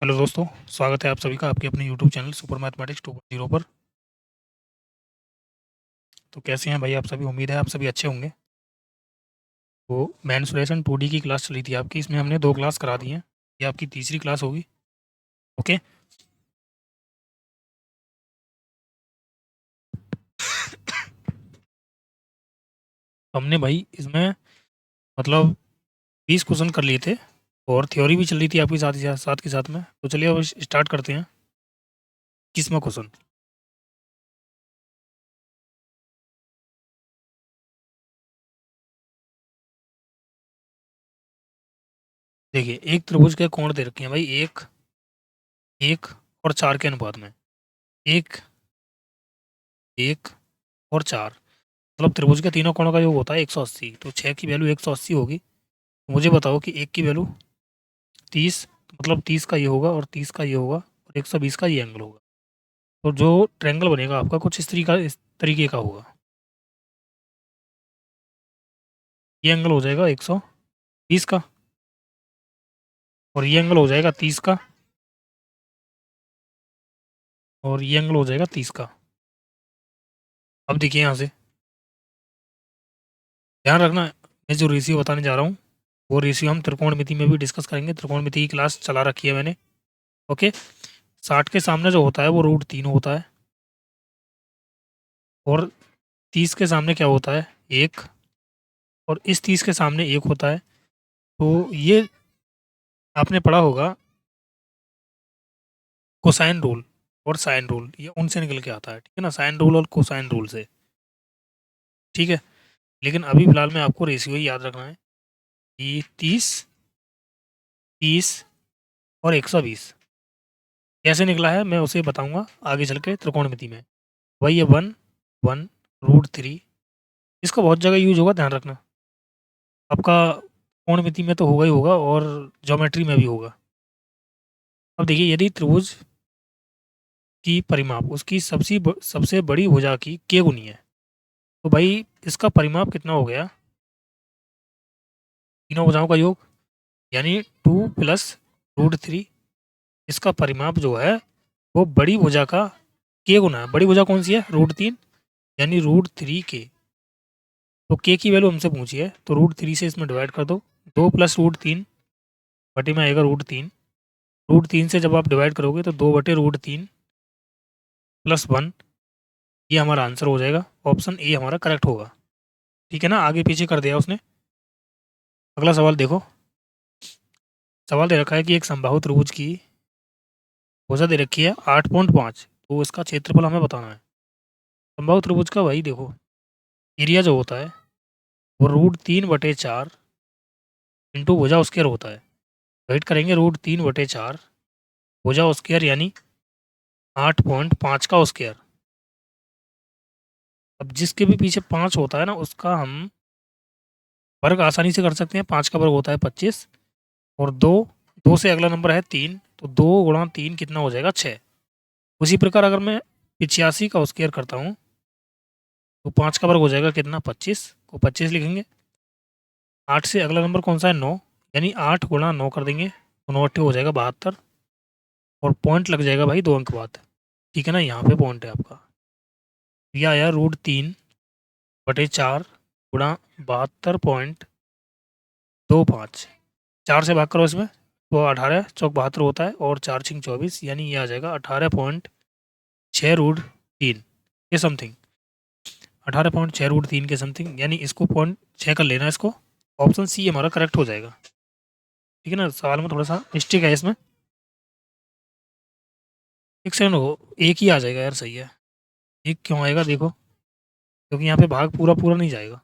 Hello दोस्तों, स्वागत है आप सभी का आपके अपने यूट्यूब चैनल सुपर मैथमेटिक्स 2.0 पर। तो कैसे हैं भाई आप सभी? उम्मीद है आप सभी अच्छे होंगे। तो मेंसुरेशन 2D की क्लास चली थी आपकी, इसमें हमने 2 क्लास करा दी हैं। ये आपकी तीसरी क्लास होगी। ओके। हमने भाई इसमें मतलब 20 क्वेश्चन कर लिए थे और थ्योरी भी चल रही थी आपकी साथ में। तो चलिए अब स्टार्ट करते हैं। 21वां क्वेश्चन। देखिए, एक त्रिभुज के कोण दे रखे हैं भाई, एक, एक और चार के अनुपात में। एक, एक और चार, मतलब त्रिभुज के तीनों कोणों का योग होता है 180। तो 6 की वैल्यू 180 होगी। तो मुझे बताओ कि एक की वैल्यू 30, मतलब 30 का ये होगा और 30 का ये होगा और 120 का ये एंगल होगा। तो जो ट्रायंगल बनेगा आपका कुछ इस तरीके का होगा। ये एंगल हो जाएगा 120 का और ये एंगल हो जाएगा 30 का और ये एंगल हो जाएगा 30 का। अब देखिए यहाँ से ध्यान रखना, मैं जो रेशियो बताने जा रहा हूँ वो रेशियो हम त्रिकोणमिति में भी डिस्कस करेंगे। त्रिकोणमिति की क्लास चला रखी है मैंने। ओके। 60 के सामने जो होता है वो √3 होता है और 30 के सामने क्या होता है? एक। और इस 30 के सामने एक होता है। तो ये आपने पढ़ा होगा कोसाइन रूल और साइन रूल, ये उनसे निकल के आता है, ठीक है ना, साइन रूल और कोसाइन रूल से। ठीक है। लेकिन अभी फिलहाल में आपको रेशियो ही याद रखना है कि 30, 30 और 120 कैसे निकला है मैं उसे बताऊंगा आगे चल के त्रिकोणमिति में। वही है 1, 1 √3। इसका बहुत जगह यूज होगा, ध्यान रखना। आपका त्रिकोणमिति में तो होगा ही होगा और ज्योमेट्री में भी होगा। अब देखिए, यदि त्रिभुज की परिमाप उसकी सबसे बड़ी भुजा की के गुनी है, तो भाई इसका परिमाप कितना हो गया? तीनों भुजाओं का योग, यानी 2 + √3। इसका परिमाप जो है वो बड़ी भुजा का के गुना है। बड़ी भुजा कौन सी है? √3, यानी √3 के। तो के की वैल्यू हमसे पूछी है तो √3 से इसमें डिवाइड कर दो। 2 + √3 बटे में आएगा √3। √3 से जब आप डिवाइड करोगे तो 2/√3 +1, ये हमारा आंसर हो जाएगा। ऑप्शन ए हमारा करेक्ट होगा। ठीक है ना, आगे पीछे कर दिया उसने। अगला सवाल देखो। सवाल दे रखा है कि एक समबाहु त्रिभुज की भुजा दे रखी है 8.5, तो इसका क्षेत्रफल हमें बताना है। समबाहु त्रिभुज का वही देखो, एरिया जो होता है वो √3/4 इंटू भुजा स्क्वायर होता है। वेट करेंगे √3/4 भुजा स्क्वायर, यानी 8.5 का स्क्वायर। अब जिसके भी पीछे 5 होता है ना, उसका हम वर्ग आसानी से कर सकते हैं। 5 का वर्ग होता है 25 और दो, दो से अगला नंबर है 3, तो 2 × 3 कितना हो जाएगा? 6। उसी प्रकार अगर मैं 85 का स्क्वायर करता हूँ तो 5 का वर्ग हो जाएगा कितना? 25 को 25 लिखेंगे। 8 से अगला नंबर कौन सा है? 9, यानी 8 × 9 कर देंगे तो 9 हो जाएगा 72 और पॉइंट लग जाएगा भाई 2 अंक बाद। ठीक है ना, यहाँ पे पॉइंट है आपका। यह आया √3/4 गुणा 72.25। 4 से भाग करो इसमें तो 18 चौक 72 होता है और 4 × 6 = 24, यानी ये आ जाएगा 18.6 √3 के समथिंग। 18.6 √3 के समथिंग, यानी इसको 0.6 कर लेना इसको। ऑप्शन सी हमारा करेक्ट हो जाएगा। ठीक है ना, सवाल में थोड़ा सा मिस्टेक है इसमें। एक सेकंड हो, एक ही आ जाएगा यार, सही है। एक क्यों आएगा देखो, क्योंकि यहाँ पे भाग पूरा पूरा नहीं जाएगा।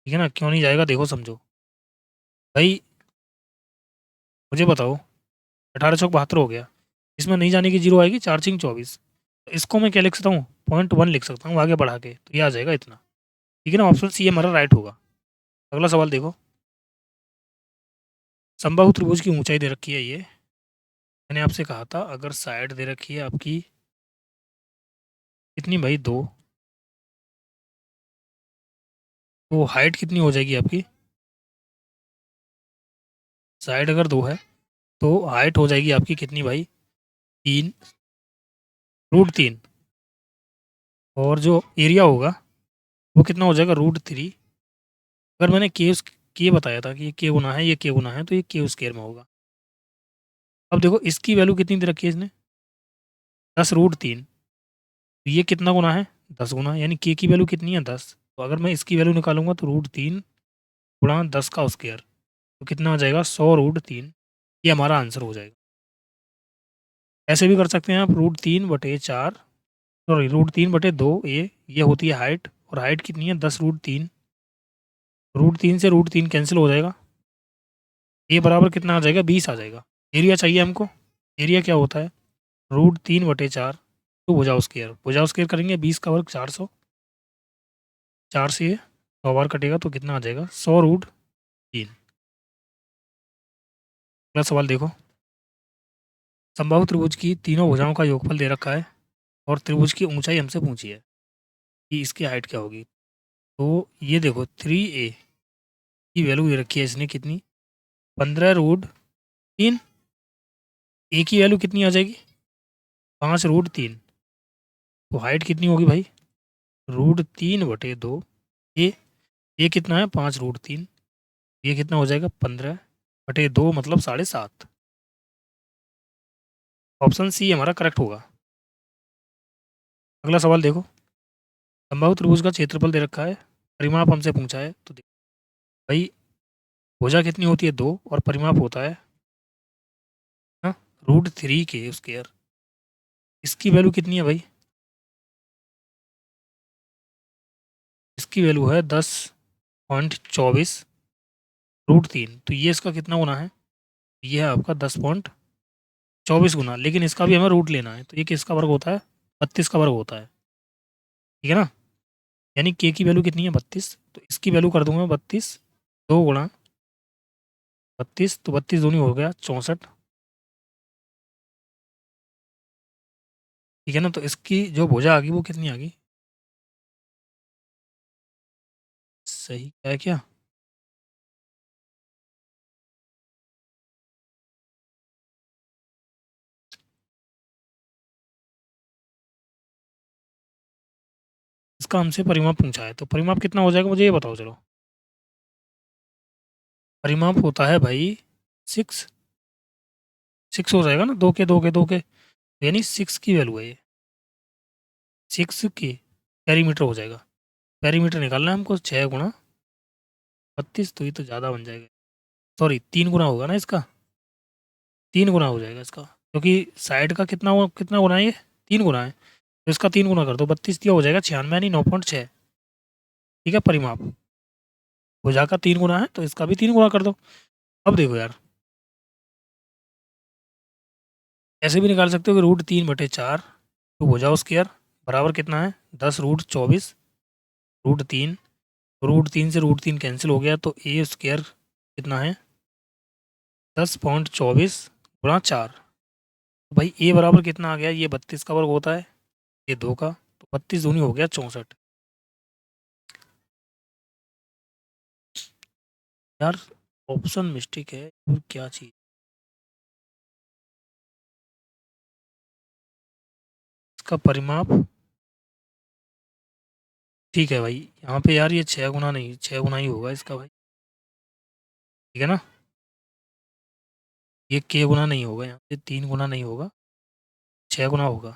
ठीक है ना, क्यों नहीं जाएगा देखो समझो भाई। मुझे बताओ, 18 चौक 72 हो गया, इसमें नहीं जाने की जीरो आएगी, 4 × 24। इसको मैं क्या लिख सकता हूँ? 0.1 लिख सकता हूँ आगे बढ़ा के, तो ये आ जाएगा इतना। ठीक है ना, ऑप्शन सी हमारा राइट होगा। अगला सवाल देखो। समबाहु त्रिभुज की ऊंचाई दे रखी है ये। मैंने आपसे कहा था अगर साइड दे रखी है आपकी कितनी भाई? 2, तो हाइट कितनी हो जाएगी आपकी? साइड अगर 2 है तो हाइट हो जाएगी आपकी कितनी भाई, 3 √3, और जो एरिया होगा वो कितना हो जाएगा √3। अगर मैंने के बताया था कि ये के गुना है, ये के गुना है, तो ये के स्क्वायर में होगा। अब देखो इसकी वैल्यू कितनी दे रखी है इसने, 10√3, तो ये कितना गुना है, 10 गुना, यानी के की वैल्यू कितनी है 10। तो अगर मैं इसकी वैल्यू निकालूंगा तो √3 गुणा 10 का स्क्वायर, तो कितना आ जाएगा 100√3, ये हमारा आंसर हो जाएगा। ऐसे भी कर सकते हैं आप, √3/4, सॉरी √3/2, ये होती है हाइट, और हाइट कितनी है 10√3, √3 से √3 कैंसिल हो जाएगा, ये बराबर कितना आ जाएगा 20 आ जाएगा। एरिया चाहिए हमको, एरिया क्या होता है √3/4, तो भुजाओ स्क्वायर करेंगे, 20 का वर्ग 400, 4 से ये 100 बार कटेगा तो कितना आ जाएगा 100√3। अगला सवाल देखो, समबाहु त्रिभुज की तीनों भुजाओं का योगफल दे रखा है और त्रिभुज की ऊंचाई हमसे पूछी है कि इसकी हाइट क्या होगी। तो ये देखो 3a की वैल्यू दे रखी है इसने कितनी, 15√3, ए की वैल्यू कितनी आ जाएगी 5√3, तो हाइट कितनी होगी भाई √3/2, ये कितना है 5√3, ये कितना हो जाएगा 15/2 मतलब 7.5। ऑप्शन सी हमारा करेक्ट होगा। अगला सवाल देखो, समबाहु त्रिभुज का क्षेत्रफल दे रखा है, परिमाप हमसे पूछा है, तो भाई भुजा कितनी होती है 2 और परिमाप होता है हाँ √3 के स्क्वायर, इसकी वैल्यू कितनी है भाई, इसकी वैल्यू है 10.24√3, तो ये इसका कितना गुना है, ये है आपका 10.24 गुना, लेकिन इसका भी हमें रूट लेना है, तो ये किसका वर्ग होता है 32 का वर्ग होता है, ठीक है ना। यानी के की वैल्यू कितनी है 32, तो इसकी वैल्यू कर दूंगा 32, 2 गुणा 32, तो 32 दूनी हो गया 64, ठीक है ना। तो इसकी जो भुजा आ गई वो कितनी आ गई, सही है क्या, इसका हमसे परिमाप पूछा है, तो परिमाप कितना हो जाएगा मुझे ये बताओ चलो। परिमाप होता है भाई 6, 6 हो जाएगा ना, 2 के 2 के 2 के, यानी 6 की वैल्यू है ये, 6 की पेरीमीटर हो जाएगा। पेरीमीटर निकालना है हमको, 6 गुणा 32, तो ये तो ज़्यादा बन जाएगा, सॉरी 3 गुना होगा ना इसका, 3 गुना हो जाएगा इसका, क्योंकि साइड का कितना गुना है ये, 3 गुना है, तो इसका 3 गुना कर दो, 32 दिया हो जाएगा 96, यानी 9.6, ठीक है। परिमाप भुजा का 3 गुना है तो इसका भी 3 गुना कर दो। अब देखो यार, ऐसे भी निकाल सकते हो कि √3/4 तो भुजाओ स्क्वायर बराबर कितना है 10√24, √3, √3 से √3 कैंसिल हो गया, तो ए स्क्वायर कितना है 10.24 गुणा 4, तो भाई ए बराबर कितना आ गया, ये 32 का वर्ग होता है, ये 2 का, तो 32 दूनी हो गया 64। यार ऑप्शन मिस्टेक है, और क्या चीज़, इसका परिमाप ठीक है भाई, यहाँ पे यार ये 6 गुना नहीं, 6 गुना ही होगा इसका भाई, ठीक है ना। ये के गुना नहीं होगा, यहाँ पे 3 गुना नहीं होगा, 6 गुना होगा,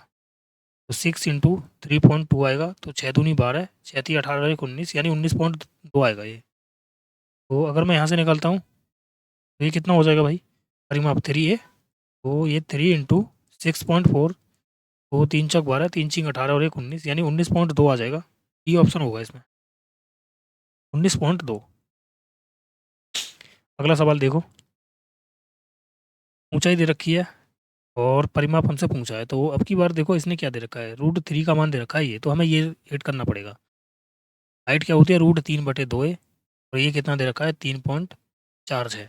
तो 6 × 3.2 आएगा, तो 6 दूनी 12, 6 × 3 = 18, 19, यानी 19.2 आएगा ये। तो अगर मैं यहाँ से निकालता हूँ तो ये कितना हो जाएगा भाई, परिमाप 3a, तो ये 3 × 6.4, तो 3 × 4 = 12, 3 × 6 = 18 और 1 = 19, यानी 19.2 आ जाएगा, ये ऑप्शन होगा इसमें 19.2। अगला सवाल देखो, ऊंचाई दे रखी है और परिमाप हमसे पूछा है, तो अब की बार देखो इसने क्या दे रखा है, √3 का मान दे रखा है ये, तो हमें ये ऐड करना पड़ेगा। हाइट क्या होती है √3/2 है, और ये कितना दे रखा है 3.46,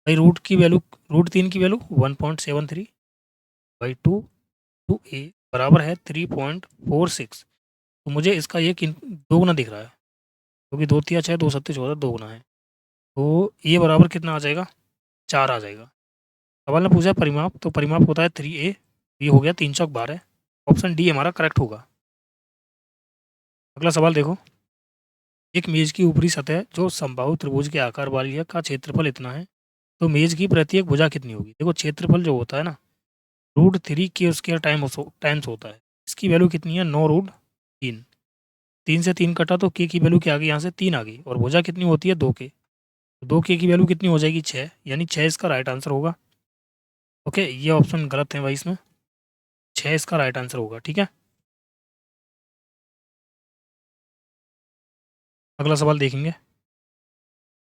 भाई √3 की वैल्यू 1.73/2 बराबर है 3.46, तो मुझे इसका ये 2 गुना दिख रहा है, क्योंकि 2 × 3 = 6, 2 × 7 = 14, 2 गुना है, तो ये बराबर कितना आ जाएगा 4 आ जाएगा। सवाल ने पूछा परिमाप, तो परिमाप होता है 3a, ये हो गया 3 चौक 12। ऑप्शन डी हमारा करेक्ट होगा। अगला सवाल देखो, एक मेज की ऊपरी सतह जो समबाहु त्रिभुज के आकार वाली है का क्षेत्रफल इतना है, तो मेज की प्रत्येक भुजा कितनी होगी। देखो क्षेत्रफल जो होता है ना, √3 के टाइम्स होता है। इसकी वैल्यू कितनी है, 9√3। 3 से 3 कटा तो के की वैल्यू क्या आ गई, यहाँ से 3 आ गई, और भुजा कितनी होती है 2 के, 2 के की वैल्यू कितनी हो जाएगी 6, यानी 6 इसका राइट आंसर होगा। ओके, ये ऑप्शन गलत है भाई, इसमें 6 इसका राइट आंसर होगा। ठीक है, अगला सवाल देखेंगे,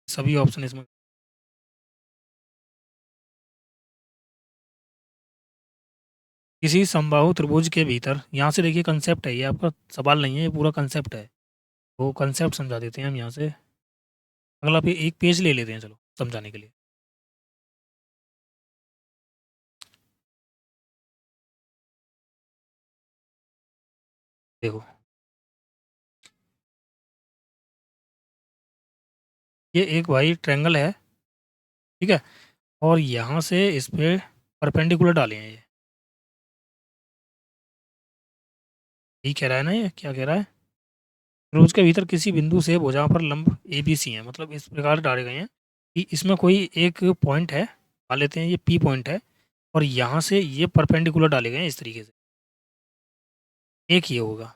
सभी ऑप्शन इसमें। किसी समबाहु त्रिभुज के भीतर, यहाँ से देखिए कंसेप्ट है, ये आपका सवाल नहीं है, ये पूरा कंसेप्ट है, वो कंसेप्ट समझा देते हैं हम यहाँ से। अगला पे एक पेज ले लेते हैं चलो समझाने के लिए। देखो, ये एक भाई ट्रेंगल है, ठीक है, और यहाँ से इस पे परपेंडिकुलर डाले हैं, ये यही कह रहा है ना, ये क्या कह रहा है, त्रिभुज के भीतर किसी बिंदु से भुजाओं पर लंब ए बी सी है, मतलब इस प्रकार डाले गए हैं कि इसमें कोई एक पॉइंट है, मान लेते हैं ये पी पॉइंट है, और यहाँ से ये परपेंडिकुलर डाले गए हैं इस तरीके से, एक ये होगा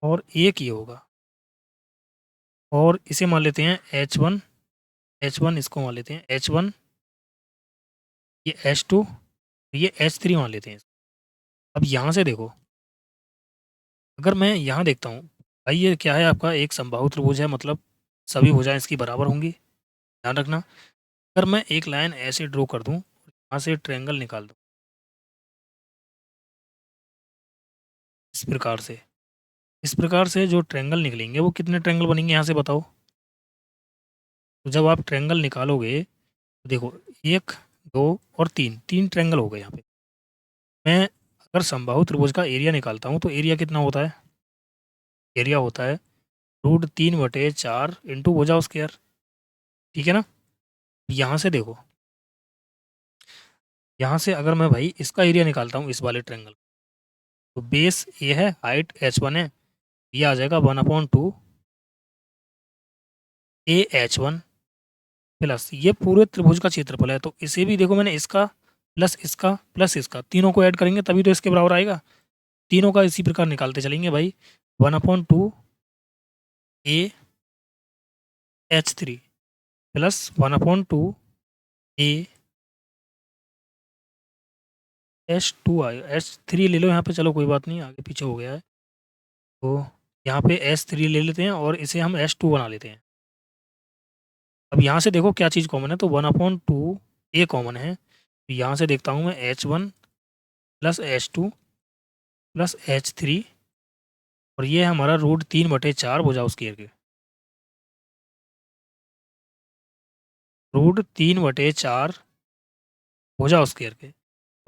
और एक ये होगा, और इसे मान लेते हैं H1, H1 इसको मान लेते हैं H1, ये H2, ये H3 मान लेते हैं। अब यहाँ से देखो, अगर मैं यहाँ देखता हूँ भाई, ये क्या है आपका एक समबाहु त्रिभुज है, मतलब सभी भुजाएं इसकी बराबर होंगी, ध्यान रखना। अगर मैं एक लाइन ऐसे ड्रॉ कर दूँ, यहाँ से ट्रायंगल निकाल दूँ इस प्रकार से, इस प्रकार से जो ट्रायंगल निकलेंगे वो कितने ट्रायंगल बनेंगे यहाँ से बताओ। तो जब आप ट्रायंगल निकालोगे तो देखो, 1 2 और 3, 3 ट्रायंगल हो गए यहाँ पे। मैं अगर समबाहु त्रिभुज का एरिया निकालता हूँ तो एरिया कितना होता है, एरिया होता है √3/4 इंटू भुजा स्क्वायर, ठीक है ना। यहाँ से देखो, यहाँ से अगर मैं भाई इसका एरिया निकालता हूँ इस वाले ट्रायंगल, तो बेस ये है, हाइट H1 है, ये आ जाएगा 1/2 AH1 प्लस ये पूरे त्रिभुज का क्षेत्रफल है, तो इसे भी देखो मैंने इसका प्लस इसका तीनों को ऐड करेंगे तभी तो इसके बराबर आएगा। तीनों का इसी प्रकार निकालते चलेंगे भाई, 1/2 AH3 प्लस 1/2 AH2 आएगा, H3 ले लो यहाँ पे, चलो कोई बात नहीं, आगे पीछे हो गया है, तो यहाँ पे H3 ले लेते हैं और इसे हम H2 बना लेते हैं। अब यहाँ से देखो क्या चीज़ कॉमन है, तो 1/2 A कॉमन है, तो यहाँ से देखता हूँ मैं H1 plus H2 plus H3, और ये है हमारा √3/4 भुजा स्क्वायर के, √3/4 भुजा स्क्वायर के। तो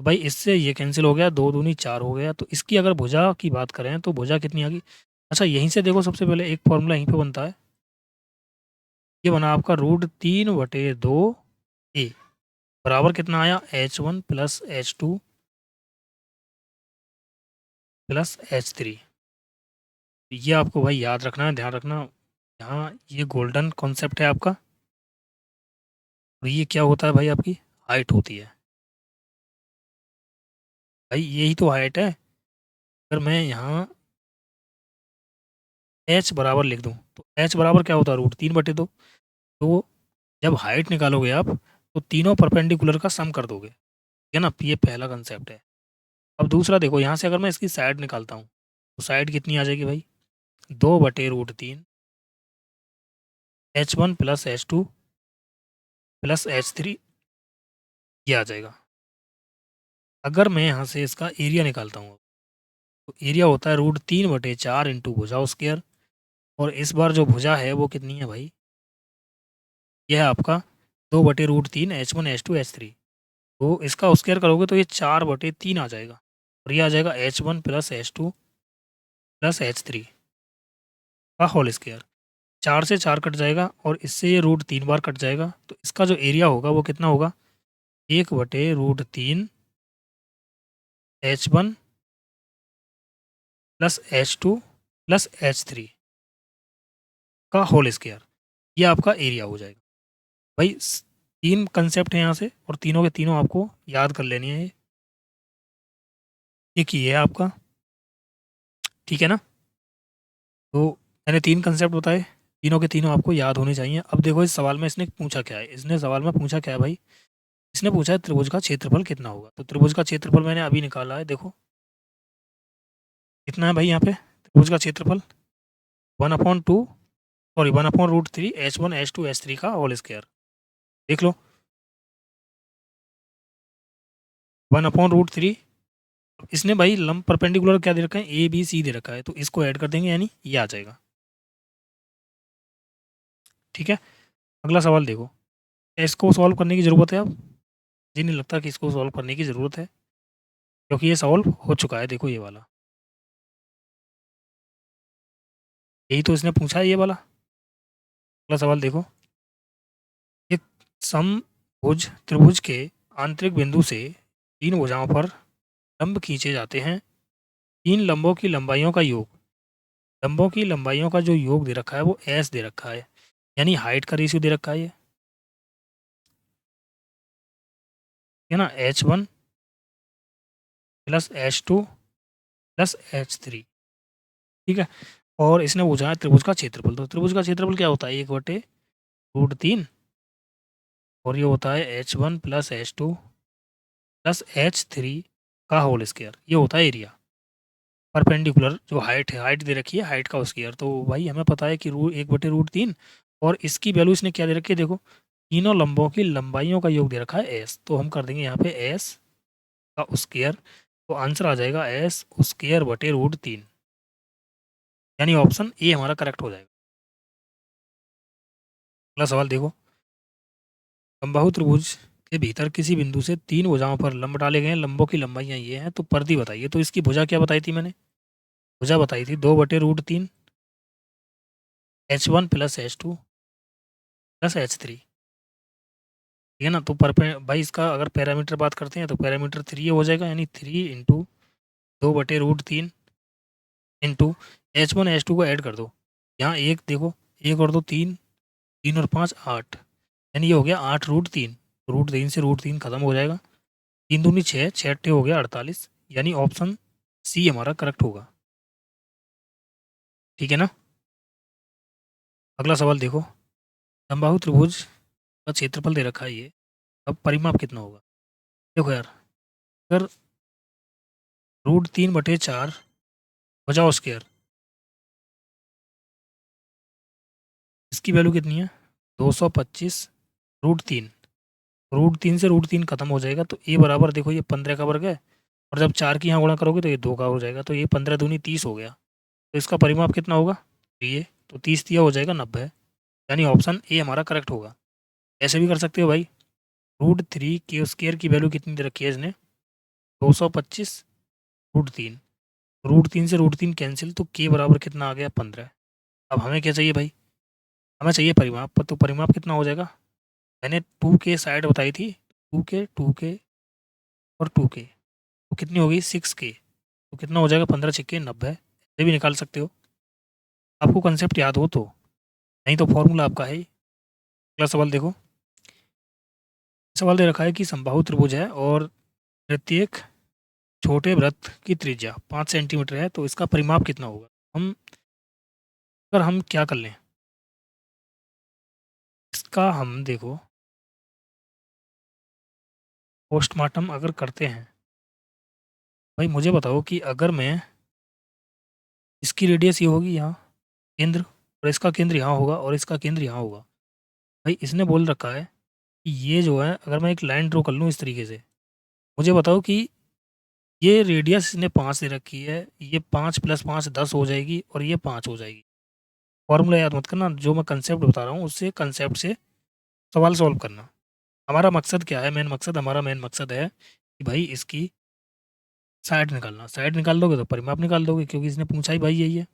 भाई इससे ये कैंसिल हो गया, 2 दूनी 4 हो गया, तो इसकी अगर भुजा की बात करें तो भुजा कितनी आ गई। अच्छा, यहीं से देखो सबसे पहले एक फॉर्मूला यहीं पे बनता है, ये बना आपका √3/2 ए बराबर कितना आया, H1 plus H2 plus H3। ये आपको भाई याद रखना है, ध्यान रखना, यहाँ ये गोल्डन कॉन्सेप्ट है आपका, और ये क्या होता है भाई, आपकी हाइट होती है भाई, यही तो हाइट है। अगर मैं यहाँ H बराबर लिख दूँ, तो H बराबर क्या होता है, √3/2। तो जब हाइट निकालोगे आप, तो तीनों परपेंडिकुलर का सम कर दोगे, ठीक है ना, ये पहला कंसेप्ट है। अब दूसरा देखो, यहाँ से अगर मैं इसकी साइड निकालता हूँ, तो साइड कितनी आ जाएगी भाई, 2/√3 H1 plus H2 plus H3, ये आ जाएगा। अगर मैं यहाँ से इसका एरिया निकालता हूँ, तो एरिया होता है √3/4 इंटू भुजा स्क्वायर, और इस बार जो भुजा है वो कितनी है भाई, यह है आपका 2/√3 H1 H2 H3, तो इसका स्क्वायर करोगे तो ये 4/3 आ जाएगा, और ये आ जाएगा H1 plus H2 plus H3 का होल स्क्वायर। 4 से 4 कट जाएगा और इससे ये रूट 3 बार कट जाएगा, तो इसका जो एरिया होगा वो कितना होगा, 1/√3 H1 plus H2 plus H3 का होल स्क्वायर, ये आपका एरिया हो जाएगा। भाई 3 कंसेप्ट हैं यहाँ से और तीनों के तीनों आपको याद कर लेनी है। एक ये है आपका, ठीक है ना। तो मैंने 3 कंसेप्ट बताए, तीनों के तीनों आपको याद होने चाहिए। अब देखो इस सवाल में इसने पूछा क्या है, इसने सवाल में पूछा क्या है भाई, इसने पूछा है त्रिभुज का क्षेत्रफल कितना होगा। तो त्रिभुज का क्षेत्रफल मैंने अभी निकाला है, देखो कितना है भाई यहाँ पे त्रिभुज का क्षेत्रफल, 1/2 सॉरी 1/√3 H1 H2 H3 का होल स्क्वायर। देख लो 1/√3, इसने भाई लंब परपेंडिकुलर क्या दे रखा है, ए बी सी दे रखा है, तो इसको ऐड कर देंगे यानी ये आ जाएगा। ठीक है, अगला सवाल देखो, इसको सॉल्व करने की ज़रूरत है अब, मुझे नहीं लगता कि इसको सॉल्व करने की ज़रूरत है क्योंकि ये सॉल्व हो चुका है। देखो ये वाला, यही तो इसने पूछा है ये वाला। अगला सवाल देखो, एक समभुज त्रिभुज के आंतरिक बिंदु से 3 भुजाओं पर लंब खींचे जाते हैं, 3 लंबों की लंबाइयों का योग, लंबों की लंबाइयों का जो योग दे रखा है वो एस दे रखा है, यानी हाइट का रेशियो दे रखा है ये, है ना, H1 plus H2 plus H3। ठीक है, और इसने पूछा है त्रिभुज का क्षेत्रफल, तो त्रिभुज का क्षेत्रफल क्या होता है, 1/√3 और ये होता है H1 plus H2 plus H3 का होल स्क्वायर, ये होता है एरिया। परपेंडिकुलर जो हाइट है, हाइट दे रखी है, हाइट का स्क्वायर, तो भाई हमें पता है कि 1/√3 और इसकी वैल्यू इसने क्या दे रखी है, देखो तीनों लंबों की लंबाइयों का योग दे रखा है एस, तो हम कर देंगे यहाँ पे एस का स्क्वायर, तो आंसर आ जाएगा S²/√3, यानी ऑप्शन ए हमारा करेक्ट हो जाएगा। अगला सवाल देखो, समबाहु त्रिभुज के भीतर किसी बिंदु से 3 भुजाओं पर लंब डाले गए हैं, लंबों की लंबाइयाँ ये हैं, तो परिधि बताइए। तो इसकी भुजा क्या बताई थी मैंने, भुजा बताई थी 2/√3 H1 plus H2 plus H3, ठीक है ना। तो पर भाई इसका अगर पैरामीटर बात करते हैं तो पैरामीटर 3 हो जाएगा, यानी 3 इंटू 2/√3 इंटू H1 H2 को ऐड कर दो, यहाँ एक देखो, एक और दो तीन, 3 और 5 8, यानी ये हो गया 8/√3, √3 से √3 खत्म हो जाएगा, 3 दूनी 6, 6 अट्ठे हो गया 48, यानी ऑप्शन सी हमारा करेक्ट होगा। ठीक है ना। अगला सवाल देखो, समबाहु त्रिभुज का क्षेत्रफल दे रखा है ये, अब परिमाप कितना होगा। देखो यार, अगर √3/4 बजाओ स्क्वायर, इसकी वैल्यू कितनी है 225/3, √3 से √3 खत्म हो जाएगा, तो ए बराबर देखो ये 15 का वर्ग है, और जब 4 की यहाँ गुणा करोगे तो ये 2 का हो जाएगा, तो ये 15 दूनी 30 हो गया, तो इसका परिमाप कितना होगा, ये तो 30 दिया हो जाएगा 90, यानी ऑप्शन ए हमारा करेक्ट होगा। ऐसे भी कर सकते हो भाई, √3 के स्क्वायर की वैल्यू कितनी दे रखी है इसने 225/3, √3 से √3 कैंसिल, तो के बराबर कितना आ गया 15। अब हमें क्या चाहिए भाई, हमें चाहिए परिमाप, तो परिमाप कितना हो जाएगा, मैंने 2 के साइड बताई थी, 2 के और 2 के, तो कितनी हो गई 6 के, तो कितना हो जाएगा 15×6 = 90, ये भी निकाल सकते हो आपको कंसेप्ट याद हो तो, नहीं तो फॉर्मूला आपका है ही। अगला सवाल देखो, सवाल दे रखा है कि समबाहु त्रिभुज है और प्रत्येक छोटे वृत्त की त्रिज्या 5 सेंटीमीटर है, तो इसका परिमाप कितना होगा। हम अगर हम क्या कर लें, इसका हम देखो पोस्टमार्टम अगर करते हैं, भाई मुझे बताओ कि अगर मैं, इसकी रेडियस ये होगी यहाँ केंद्र, और इसका केंद्र यहाँ होगा और इसका केंद्र यहाँ होगा, भाई इसने बोल रखा है कि ये जो है अगर मैं एक लाइन ड्रॉ कर लूँ इस तरीके से, मुझे बताओ कि ये रेडियस इसने 5 दे रखी है, ये 5 + 5 10 हो जाएगी और ये 5 हो जाएगी। फॉर्मूला याद मत करना, जो मैं कंसेप्ट बता रहा हूँ उससे कंसेप्ट से सवाल सॉल्व करना। हमारा मकसद क्या है, हमारा मेन मकसद है कि भाई इसकी साइड निकालना, साइड निकाल दोगे तो परिमाप निकाल दोगे, क्योंकि इसने पूछा ही भाई यही है।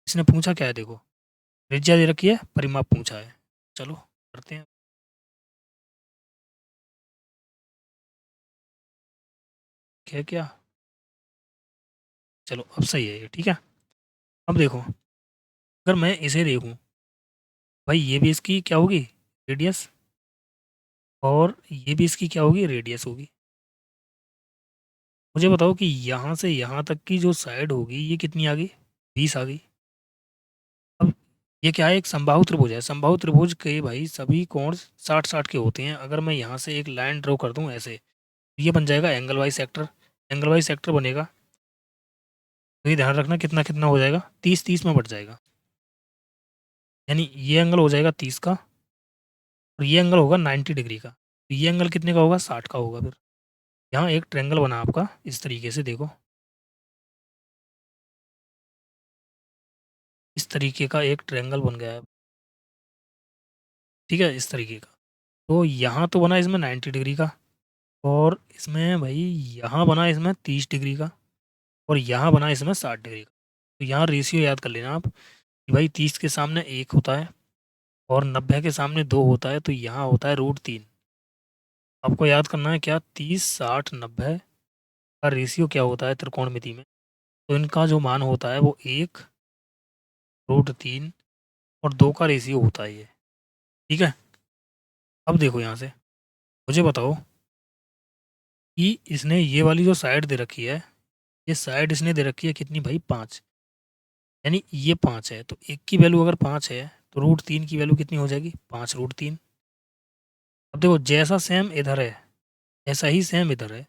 इसने पूछा क्या है देखो, त्रिज्या दे रखी है, परिमाप पूछा है। चलो करते हैं। क्या क्या? चलो अब सही है ये, ठीक है। अब देखो, अगर मैं इसे देखूं, भाई ये भी इसकी क्या होगी, रेडियस, और ये भी इसकी क्या होगी, रेडियस होगी। मुझे बताओ कि यहाँ से यहाँ तक की जो साइड होगी ये कितनी आ गई, 20 आ गई। अब ये क्या है, एक समबाहु त्रिभुज है। समबाहु त्रिभुज के भाई सभी कोण 60-60 के होते हैं। अगर मैं यहाँ से एक लाइन ड्रॉ कर दूं ऐसे, तो ये बन जाएगा angle Y sector. Angle Y sector बनेगा, तो ये ध्यान रखना कितना कितना हो जाएगा, 30-30 में बढ़ जाएगा। यानी ये एंगल हो जाएगा 30 का, और ये एंगल होगा 90 डिग्री का। तो ये एंगल कितने का होगा, 60 का होगा। फिर यहाँ एक ट्रेंगल बना आपका, इस तरीके से देखो, इस तरीके का एक ट्रेंगल बन गया है, ठीक है, इस तरीके का। तो यहाँ तो बना इसमें 90 डिग्री का, और इसमें भाई यहाँ बना इसमें 30 डिग्री का, और यहाँ बना इसमें 60 डिग्री का। तो यहाँ रेशियो याद कर लेना आप कि भाई 30 के सामने 1 होता है, और 90 के सामने 2 होता है, तो यहाँ होता है √3। आपको याद करना है क्या, 30, 60, 90 का रेशियो क्या होता है त्रिकोणमिति में। तो इनका जो मान होता है वो 1, √3 और 2 का रेशियो होता है ये, ठीक है। अब देखो यहाँ से, मुझे बताओ कि इसने ये वाली जो साइड दे रखी है, ये साइड इसने दे रखी है कितनी भाई, 5। यानी ये 5 है, तो 1 की वैल्यू अगर 5 है, तो √3 की वैल्यू कितनी हो जाएगी, 5 √3। अब देखो जैसा सेम इधर है, ऐसा ही सेम इधर है।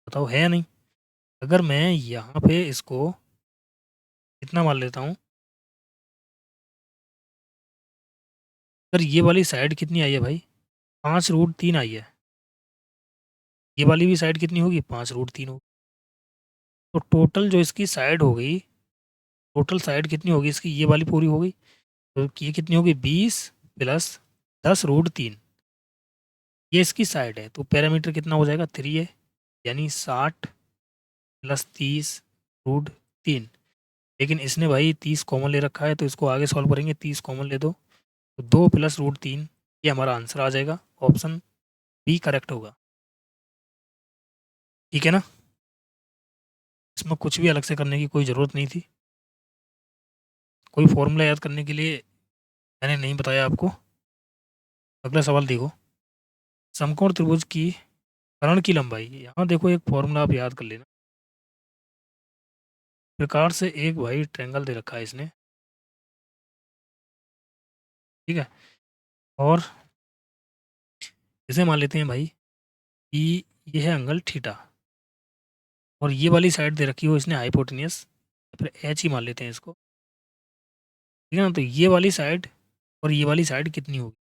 बताओ है या नहीं। अगर मैं यहाँ पे इसको कितना मान लेता हूँ, अगर ये वाली साइड कितनी आई है भाई, 5 √3 आई है, ये वाली भी साइड कितनी होगी, 5 √3 होगी। तो टोटल जो इसकी साइड हो गई, टोटल साइड कितनी होगी इसकी, ये वाली पूरी होगी, तो ये कितनी होगी, 20 + 10 √3। ये इसकी साइड है, तो पैरामीटर कितना हो जाएगा, 3 है। यानी 60 + 30 √3। लेकिन इसने भाई 30 कॉमन ले रखा है, तो इसको आगे सॉल्व करेंगे, 30 कॉमन ले दो, तो 2 + √3, ये हमारा आंसर आ जाएगा। ऑप्शन बी करेक्ट होगा, ठीक है ना। इसमें कुछ भी अलग से करने की कोई ज़रूरत नहीं थी, कोई फॉर्मूला याद करने के लिए मैंने नहीं बताया आपको। अगला सवाल देखो, समकोण त्रिभुज की कर्ण की लंबाई, यहाँ देखो एक फॉर्मूला आप याद कर लेना। प्रकार से एक भाई ट्रायंगल दे रखा है इसने, ठीक है, और इसे मान लेते हैं भाई कि ये है एंगल थीटा, और ये वाली साइड दे रखी हो इसने हाइपोटेनियस, फिर एच ही मान लेते हैं इसको, ठीक है ना। तो ये वाली साइड और ये वाली साइड कितनी होगी,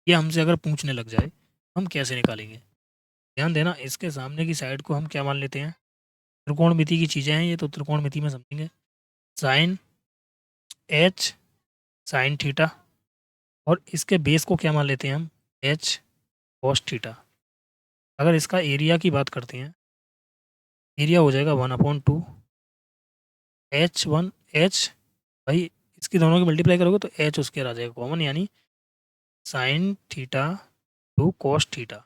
ये हमसे अगर पूछने लग जाए, हम कैसे निकालेंगे। ध्यान देना, इसके सामने की साइड को हम क्या मान लेते हैं, त्रिकोणमिति की चीज़ें हैं ये, तो त्रिकोणमिति में समझेंगे। साइन एच साइन थीटा, और इसके बेस को क्या मान लेते हैं हम, एच कॉस थीटा। अगर इसका एरिया की बात करते हैं, एरिया हो जाएगा 1/2 H1 H, भाई इसकी दोनों की मल्टीप्लाई करोगे तो एच उसके आ जाएगा कॉमन, यानी sine theta two cos theta,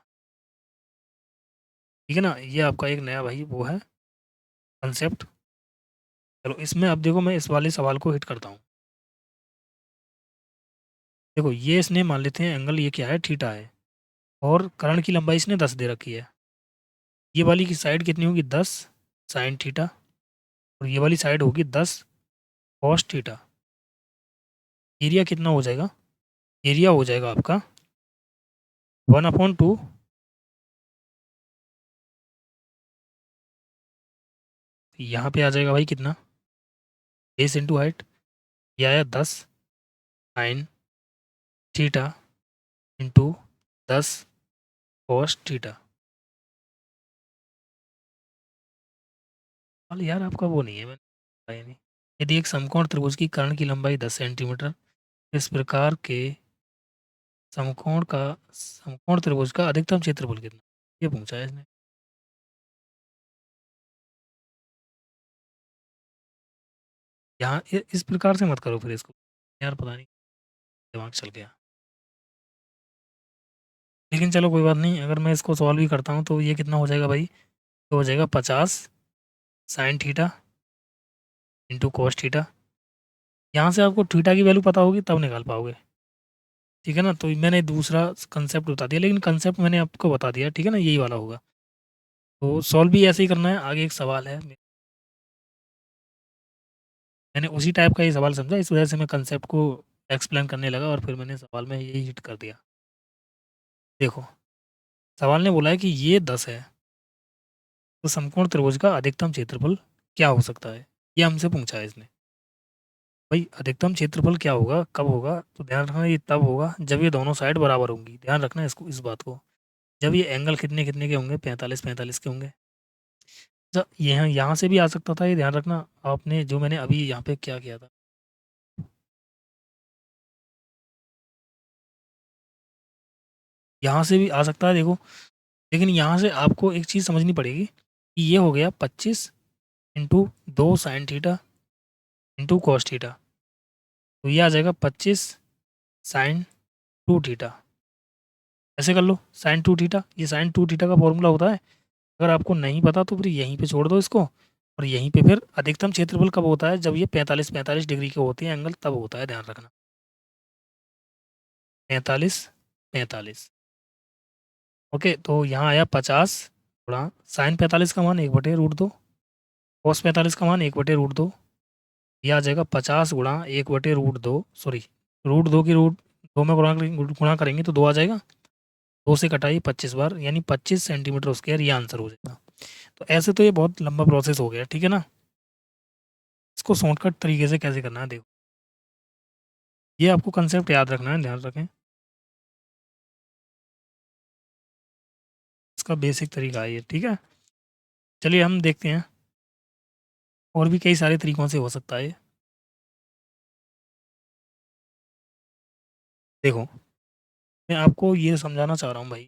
ठीक है ना। ये आपका एक नया भाई वो है कंसेप्ट। चलो इसमें अब देखो, मैं इस वाले सवाल को हिट करता हूँ। देखो ये इसने मान लेते हैं एंगल, ये क्या है, थीटा है, और कर्ण की लंबाई इसने 10 दे रखी है। ये वाली की साइड कितनी होगी, 10 साइन थीटा, और ये वाली साइड होगी 10 कॉस थीटा। एरिया कितना हो जाएगा, एरिया हो जाएगा आपका 1/2, यहाँ पे आ जाएगा भाई कितना, बेस इंटू हाइट, ये आया 10 sine theta into 10 cos theta. हाल यार आपका वो नहीं है, मैंने बताया नहीं। यदि एक समकोण त्रिभुज की कर्ण की लंबाई 10 सेंटीमीटर, इस प्रकार के समकोण त्रिभुज का अधिकतम क्षेत्रफल कितना, ये पूछा है इसने। यहाँ इस प्रकार से मत करो फिर इसको, यार पता नहीं दिमाग चल गया। लेकिन चलो कोई बात नहीं, अगर मैं इसको सॉल्व भी करता हूँ तो ये कितना हो जाएगा भाई, तो हो जाएगा 50 sign theta into cos theta. यहाँ से आपको थीटा की वैल्यू पता होगी तब निकाल पाओगे, ठीक है ना। तो मैंने दूसरा कंसेप्ट बता दिया, लेकिन कंसेप्ट मैंने आपको बता दिया, ठीक है ना, यही वाला होगा। तो सॉल्व भी ऐसे ही करना है। आगे एक सवाल है, मैंने उसी टाइप का ये सवाल समझा, इस वजह से मैं कंसेप्ट को एक्सप्लेन करने लगा और फिर मैंने सवाल में यही हिट कर दिया। देखो, सवाल ने बोला है कि ये 10 है, तो समकोण त्रिभुज का अधिकतम क्षेत्रफल क्या हो सकता है, ये हमसे पूछा है इसने। भाई अधिकतम क्षेत्रफल क्या होगा, कब होगा, तो ध्यान रखना ये तब होगा जब ये दोनों साइड बराबर होंगी। ध्यान रखना इसको, इस बात को। जब ये एंगल कितने कितने के होंगे, 45 45 के होंगे। अच्छा, यहाँ यहाँ से भी आ सकता था, ये ध्यान रखना आपने, जो मैंने अभी यहाँ पे क्या किया था। यहाँ से भी आ सकता है देखो, लेकिन यहाँ से आपको एक चीज़ समझनी पड़ेगी कि ये हो गया 25 into 2 sin theta into cos theta, तो ये आ जाएगा 25 sin 2 थीटा। ऐसे कर लो, sin 2 थीटा, ये sin 2 थीटा का फॉर्मूला होता है। अगर आपको नहीं पता तो फिर यहीं पे छोड़ दो इसको, और यहीं पे फिर अधिकतम क्षेत्रफल कब होता है, जब ये 45 45 डिग्री के होते हैं एंगल, तब होता है, ध्यान रखना। 45 45। ओके, तो यहाँ आया 50 गुणा sin 45 का मान 1/√2, cos 45 का मान 1/√2। ये आ जाएगा 50 गुणा 1/√2, सॉरी √2 की रूट 2 में गुणा करेंगे तो 2 आ जाएगा। 2 से कटाई 25 बार, यानी 25 सेंटीमीटर स्क्वायर, ये आंसर हो जाएगा। तो ऐसे तो ये बहुत लंबा प्रोसेस हो गया, ठीक है ना। इसको शॉर्टकट तरीके से कैसे करना है देखो, ये आपको कंसेप्ट याद रखना है, ध्यान रखें। इसका बेसिक तरीका है ये, ठीक है। चलिए हम देखते हैं, और भी कई सारे तरीकों से हो सकता है ये। देखो, मैं आपको ये समझाना चाह रहा हूँ भाई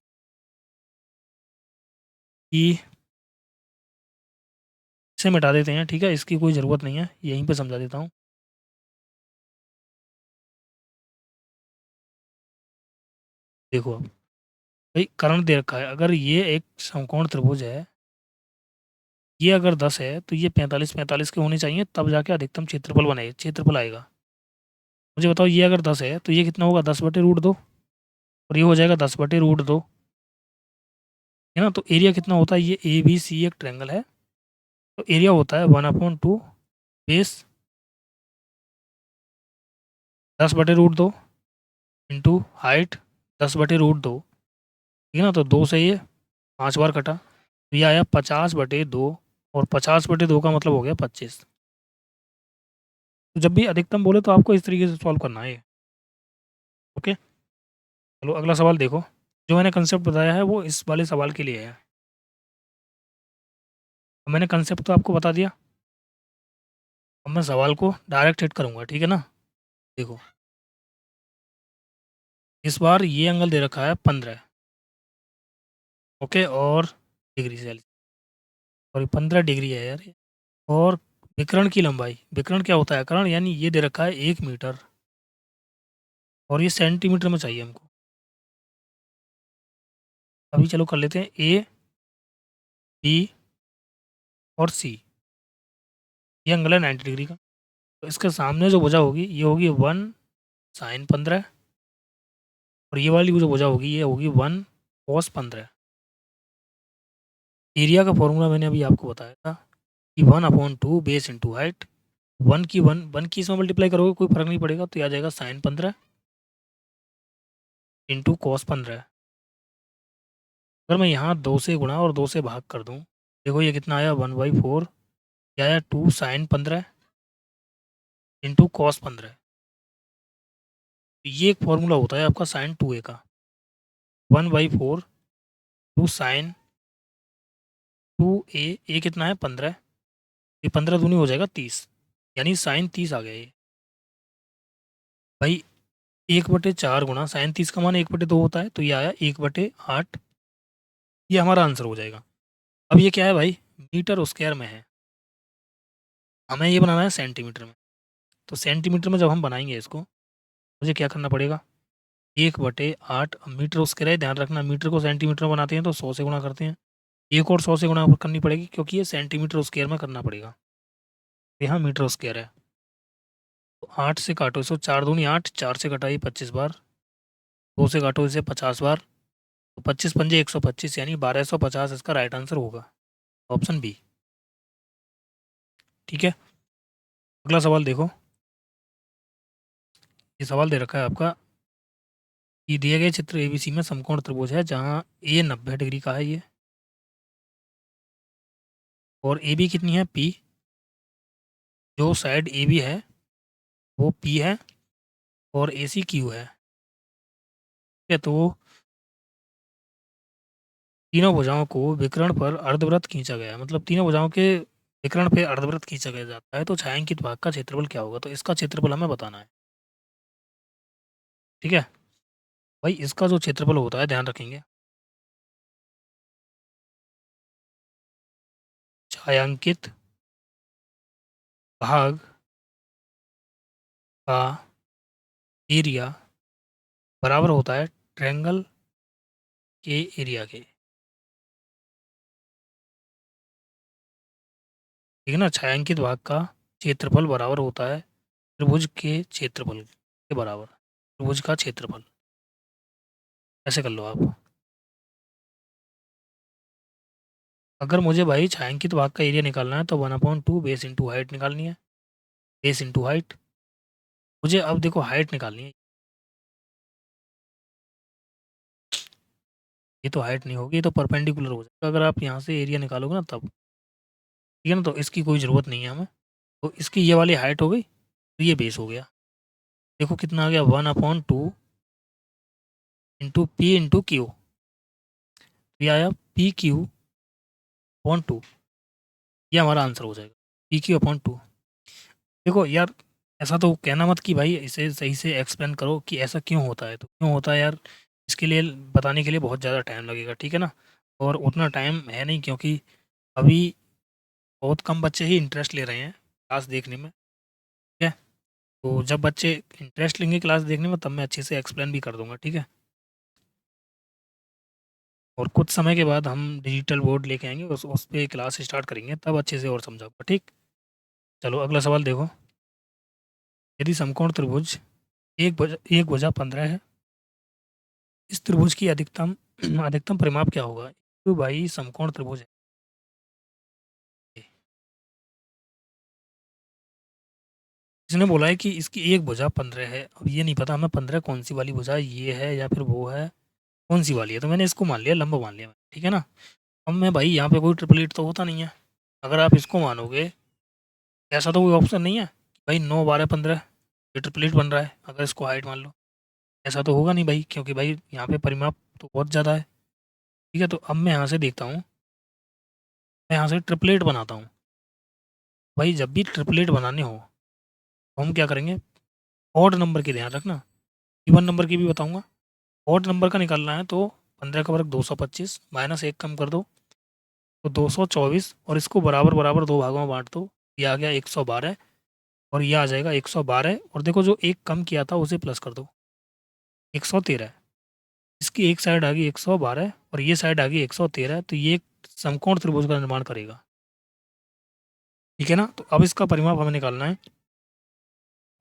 कि इसे मिटा देते हैं, ठीक है, इसकी कोई ज़रूरत नहीं है, यहीं पे समझा देता हूँ। देखो अब, भाई कर्ण दे रखा है, अगर ये एक समकोण त्रिभुज है, ये अगर 10 है तो ये 45 45 के होने चाहिए, तब जाके अधिकतम क्षेत्रफल आएगा। मुझे बताओ, ये अगर 10 है तो ये कितना होगा, 10/√2, और ये हो जाएगा 10/√2, है ना। तो एरिया कितना होता है, ये ए बी सी एक ट्रायंगल है, तो एरिया होता है 1/2 बेस 10/√2 इंटू हाइट 10/√2, ठीक है ना। तो 2 से ये 5 बार कटा, तो ये आया 50/2, और 50/2 का मतलब हो गया 25। तो जब भी अधिकतम बोले तो आपको इस तरीके से सॉल्व करना है। ओके, चलो अगला सवाल देखो। जो मैंने कंसेप्ट बताया है वो इस वाले सवाल के लिए है। अब मैंने कंसेप्ट तो आपको बता दिया, अब मैं सवाल को डायरेक्ट हिट करूँगा, ठीक है ना। देखो, इस बार ये एंगल दे रखा है 15, ओके, और डिग्री सेल्सियस, सॉरी 15 डिग्री है यार ये। और विकर्ण की लंबाई, विकर्ण क्या होता है, कर्ण, यानी ये दे रखा है 1 मीटर, और ये सेंटीमीटर में चाहिए हमको। अभी चलो कर लेते हैं, ए बी और सी, ये एंगल है 90 डिग्री का। तो इसके सामने जो भुजा होगी ये होगी 1 sin 15, और ये वाली जो भुजा होगी ये होगी 1 cos 15। एरिया का फॉर्मूला मैंने अभी आपको बताया था कि 1/2 बेस इंटू हाइट, वन की इसमें मल्टीप्लाई करोगे कोई फर्क नहीं पड़ेगा, तो ये आ जाएगा sin 15 इंटू cos 15। अगर मैं यहाँ 2 से गुणा और 2 से भाग कर दूँ, देखो ये कितना आया, 1/4, ये आया 2 sin 15 इंटू cos 15। ये एक फॉर्मूला होता है आपका sin 2a का, 1/4 2 sin 2a, कितना है 15, ये 15 दूनी हो जाएगा 30, यानी sin 30 आ गया ये। भाई 1/4 गुणा sin 30 का मान 1/2 होता है, तो ये आया 1/8, ये हमारा आंसर हो जाएगा। अब ये क्या है भाई, मीटर स्क्वायर में है, हमें ये बनाना है सेंटीमीटर में। तो सेंटीमीटर में जब हम बनाएंगे इसको, मुझे क्या करना पड़ेगा, 1/8 मीटर स्क्वायर है, ध्यान रखना मीटर को सेंटीमीटर में बनाते हैं तो 100 से गुणा करते हैं, एक और 100 से गुणा करनी पड़ेगी क्योंकि ये सेंटीमीटर स्क्वायर में करना पड़ेगा, यहाँ मीटर स्क्वायर है। तो 8 से काटो इसको, 4 दूनी 8, 4 से कटाई 25 बार, 2 से काटो इसे 50 बार, तो 25 पंजे 125 यानी 1250 इसका राइट आंसर होगा, ऑप्शन बी। ठीक है, अगला सवाल देखो, ये सवाल दे रखा है आपका कि दिए गए चित्र एबीसी में समकोण त्रिभुज है जहाँ ए 90 डिग्री का है ये, और ए बी कितनी है पी, जो साइड ए बी है वो पी है और ए सी क्यू है। ठीक है, तो तीनों भुजाओं को विकर्ण पर अर्धवृत्त खींचा गया है, मतलब तीनों भुजाओं के विकर्ण पे अर्धवृत्त खींचा गया जाता है, तो छायांकित भाग का क्षेत्रफल क्या होगा, तो इसका क्षेत्रफल हमें बताना है। ठीक है भाई, इसका जो क्षेत्रफल होता है ध्यान रखेंगे, छायांकित भाग का एरिया बराबर होता है ट्रायंगल के एरिया के। ठीक है ना, छायांकित भाग का क्षेत्रफल बराबर होता है त्रिभुज के क्षेत्रफल के बराबर, त्रिभुज का क्षेत्रफल, ऐसे कर लो आप। अगर मुझे भाई छायांकित भाग का एरिया निकालना है तो 1/2 बेस इंटू हाइट निकालनी है, बेस इंटू हाइट। मुझे अब देखो हाइट निकालनी है, ये तो हाइट नहीं होगी, ये तो परपेंडिकुलर हो जाएगा अगर आप यहाँ से एरिया निकालोगे ना तब। ठीक है ना, तो इसकी कोई ज़रूरत नहीं है हमें, तो इसकी ये वाली हाइट हो गई, तो ये बेस हो गया। देखो कितना आ गया, 1/2 इंटू पी इंटू क्यू, ये आया पी क्यू अपॉन 2, ये हमारा आंसर हो जाएगा, पी क्यू अपॉन 2। देखो यार, ऐसा तो कहना मत कि भाई इसे सही से एक्सप्लेन करो कि ऐसा क्यों होता है, तो क्यों होता है यार, इसके लिए बताने के लिए बहुत ज़्यादा टाइम लगेगा। ठीक है ना, और उतना टाइम है नहीं क्योंकि अभी बहुत कम बच्चे ही इंटरेस्ट ले रहे हैं क्लास देखने में। ठीक है, तो जब बच्चे इंटरेस्ट लेंगे क्लास देखने में तब मैं अच्छे से एक्सप्लेन भी कर दूंगा। ठीक है, और कुछ समय के बाद हम डिजिटल बोर्ड लेके आएंगे, उस पर क्लास स्टार्ट करेंगे, तब अच्छे से और समझाऊंगा। ठीक, चलो अगला सवाल देखो, यदि समकोण त्रिभुज एक भुजा 15 है, इस त्रिभुज की अधिकतम अधिकतम परिमाप क्या होगा, तो भाई समकोण त्रिभुज है, इसने बोला है कि इसकी एक भुजा 15 है, अब ये नहीं पता हमें 15 कौन सी वाली भुजा ये है या फिर वो है, कौन सी वाली है, तो मैंने इसको मान लिया लंबा मान लिया। ठीक है ना, अब मैं भाई यहाँ पे कोई ट्रिपल एट तो होता नहीं है, अगर आप इसको मानोगे, ऐसा तो कोई ऑप्शन नहीं है कि भाई 9 12 15 ये ट्रिपल एट बन रहा है अगर इसको हाइट मान लो, ऐसा तो होगा नहीं भाई, क्योंकि भाई यहाँ पे परिमाप तो बहुत ज़्यादा है। ठीक है, तो अब मैं यहाँ से देखता हूँ, मैं यहाँ से ट्रिपलेट बनाता हूँ। भाई जब भी ट्रिपलेट बनाने हो तो हम क्या करेंगे, ऑड नंबर की ध्यान रखना, इवन नंबर की भी बताऊँगा। ऑड नंबर का निकालना है तो 15 का वर्ग 225 माइनस एक कम कर दो तो 224, और इसको बराबर बराबर दो भागों में बांट दो, ये आ गया 112, और ये आ जाएगा 112, और देखो जो एक कम किया था उसे प्लस कर दो 113। इसकी एक साइड आ गई 112 और ये साइड आ गई 113, तो ये एक समकोण त्रिभुज का निर्माण करेगा। ठीक है ना, तो अब इसका परिमाप हमें निकालना है,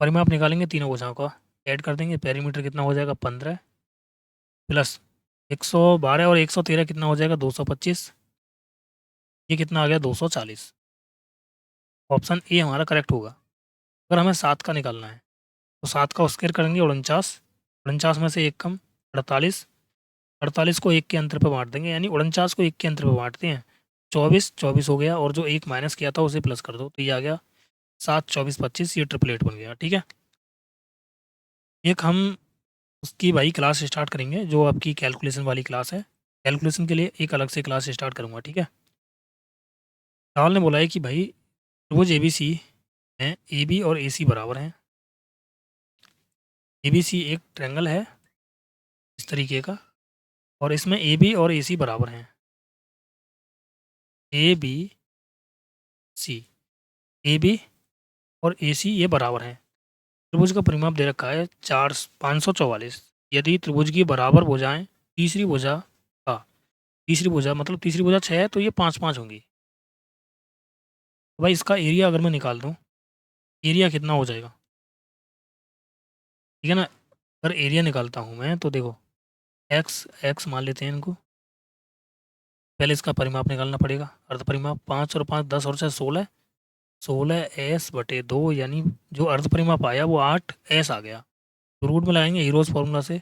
परिमाप निकालेंगे तीनों भुजाओं का, ऐड कर देंगे, पेरीमीटर कितना हो जाएगा 15 प्लस 112 और 113 कितना हो जाएगा 225, ये कितना आ गया 240। ऑप्शन ए हमारा करेक्ट होगा। अगर हमें 7 का निकालना है तो 7 का स्क्वायर करेंगे 49, 49 में से एक कम 48, 48 को एक के अंतर पे बांट देंगे, यानी 49 को एक के अंतर पे बांटते हैं, 24 24 हो गया, और जो एक माइनस किया था उसे प्लस कर दो, तो ये आ गया 7 24 25, ये ट्रिपलेट बन गया। ठीक है, एक हम उसकी भाई क्लास स्टार्ट करेंगे जो आपकी कैलकुलेशन वाली क्लास है, कैलकुलेशन के लिए एक अलग से क्लास स्टार्ट करूँगा। ठीक है, राहुल ने बोला है कि भाई त्रिभुज ए बी सी हैं, ए बी और ए सी बराबर हैं, ए बी सी एक ट्रायंगल है इस तरीके का, और इसमें ए बी और ए सी बराबर हैं, A B C, A B और ए सी ये बराबर हैं। त्रिभुज का परिमाप दे रखा है 544। यदि त्रिभुज की बराबर भुजाएं तीसरी भुजा का तीसरी भुजा मतलब तीसरी भुजा 6 है तो ये 5 5 होंगी। तो भाई इसका एरिया अगर मैं निकाल दूं, एरिया कितना हो जाएगा, ठीक है ना। अगर एरिया निकालता हूँ मैं तो देखो, एक्स एक्स मान लेते हैं इनको। पहले इसका परिमाप निकालना पड़ेगा, अर्ध परिमाप 5 और 5 10 और 6 16। 16s/2 यानी जो अर्ध परिमाप आया वो 8s आ गया। तो रूट में लगाएंगे हीरोज फॉर्मूला से,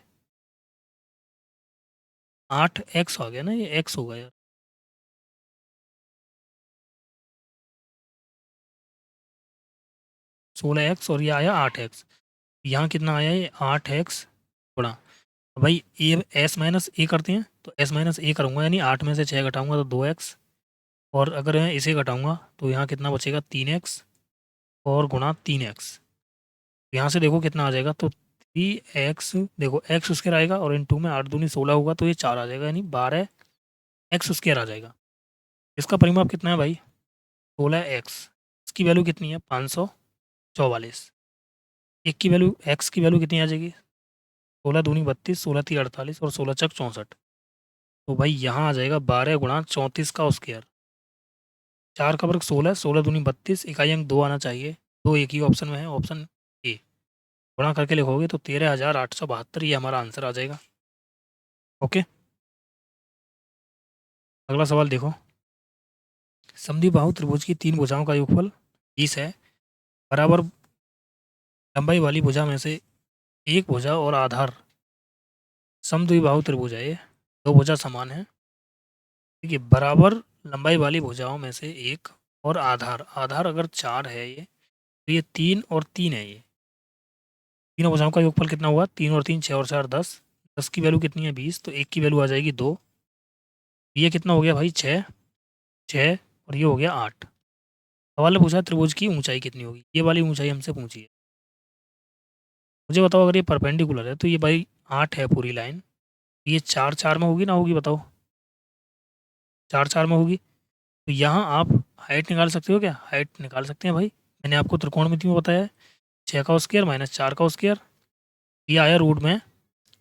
8x आ गया ना, ये x होगा यार। 16x और ये आया 8x। यहाँ कितना आया, ये 8x गुणा, भाई ए एस माइनस ए करते हैं तो एस माइनस ए करूँगा, यानी 8 में से 6 घटाऊंगा तो 2x। और अगर मैं इसे घटाऊंगा तो यहाँ कितना बचेगा, 3x और गुणा 3x। यहाँ से देखो कितना आ जाएगा, तो 3x, देखो एक्स स्क्वायर आएगा और इन टू में 8 दूनी 16 होगा तो ये 4 आ जाएगा, यानी 12x स्क्वायर आ जाएगा। इसका परिमाप कितना है भाई, 16x। इसकी वैल्यू कितनी है, 544। एक की वैल्यू, एक्स की वैल्यू कितनी आ जाएगी, 16 दूनी 32, 16 3 48 और 16 चक 64। तो भाई यहाँ आ जाएगा 12 गुणा 34 का स्क्वायर। 4 का वर्ग 16, 16 दूनी 32, इकाई अंक 2 आना चाहिए, दो एक ही ऑप्शन में है, ऑप्शन ए। गुणा करके लिखोगे तो 13,872 ये हमारा आंसर आ जाएगा। ओके, अगला सवाल देखो। समद्विबाहु त्रिभुज की तीन भुजाओं का योगफल 20 है। बराबर लंबाई वाली भुजा में से एक भुजा और आधार, समद्विबाहु त्रिभुज है ये, दो भुजा समान है। देखिए, बराबर लंबाई वाली भुजाओं में से एक और आधार, आधार अगर 4 है ये, तो ये 3 और 3 है, ये तीनों भुजाओं का योगफल कितना हुआ, 3 और 3 6 और 4 10। 10 की वैल्यू कितनी है, 20, तो एक की वैल्यू आ जाएगी 2। ये कितना हो गया भाई, 6 6 और ये हो गया 8। सवाल ने पूछा त्रिभुज की ऊंचाई कितनी होगी, ये वाली ऊंचाई हमसे पूछी है। मुझे बताओ, अगर ये परपेंडिकुलर है तो ये भाई 8 है पूरी लाइन, ये 4 4 में होगी ना होगी, बताओ। 4 4 में होगी तो यहाँ आप हाइट निकाल सकते हो, क्या हाइट निकाल सकते हैं भाई। मैंने आपको त्रिकोणमिति में बताया है, 6 का स्क्वायर माइनस 4 का स्क्वायर, ये आया रूट में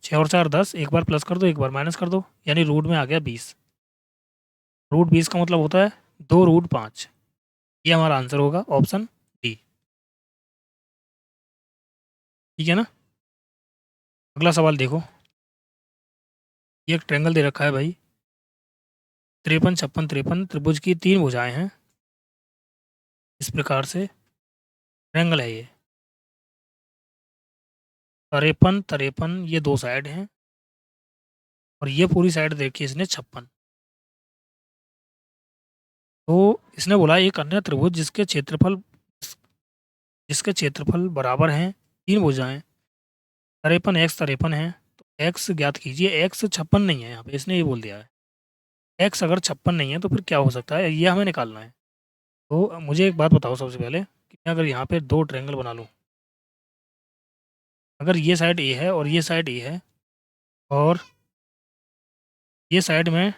6 और 4 10, एक बार प्लस कर दो एक बार माइनस कर दो, यानी रूट में आ गया 20। रूट 20 का मतलब होता है 2√5। ये हमारा आंसर होगा, ऑप्शन डी। ठीक है ना। अगला सवाल देखो, ये एक ट्रायंगल दे रखा है भाई, 53 56 53, त्रिभुज की तीन भुजाएं हैं, इस प्रकार से ट्रायंगल है ये। 53 53 ये दो साइड हैं, और ये पूरी साइड देखी इसने 56। तो इसने बोला एक अन्य त्रिभुज जिसके क्षेत्रफल बराबर हैं, तीन भुजाएं, 53 x 53 है, तो x ज्ञात कीजिए। x 56 नहीं है यहाँ पे, इसने ये बोल दिया है। x अगर 56 नहीं है तो फिर क्या हो सकता है, ये हमें निकालना है। तो मुझे एक बात बताओ सबसे पहले, कि मैं अगर यहाँ पे दो ट्रायंगल बना लूँ, अगर ये साइड ए है और ये साइड ए है, और ये साइड में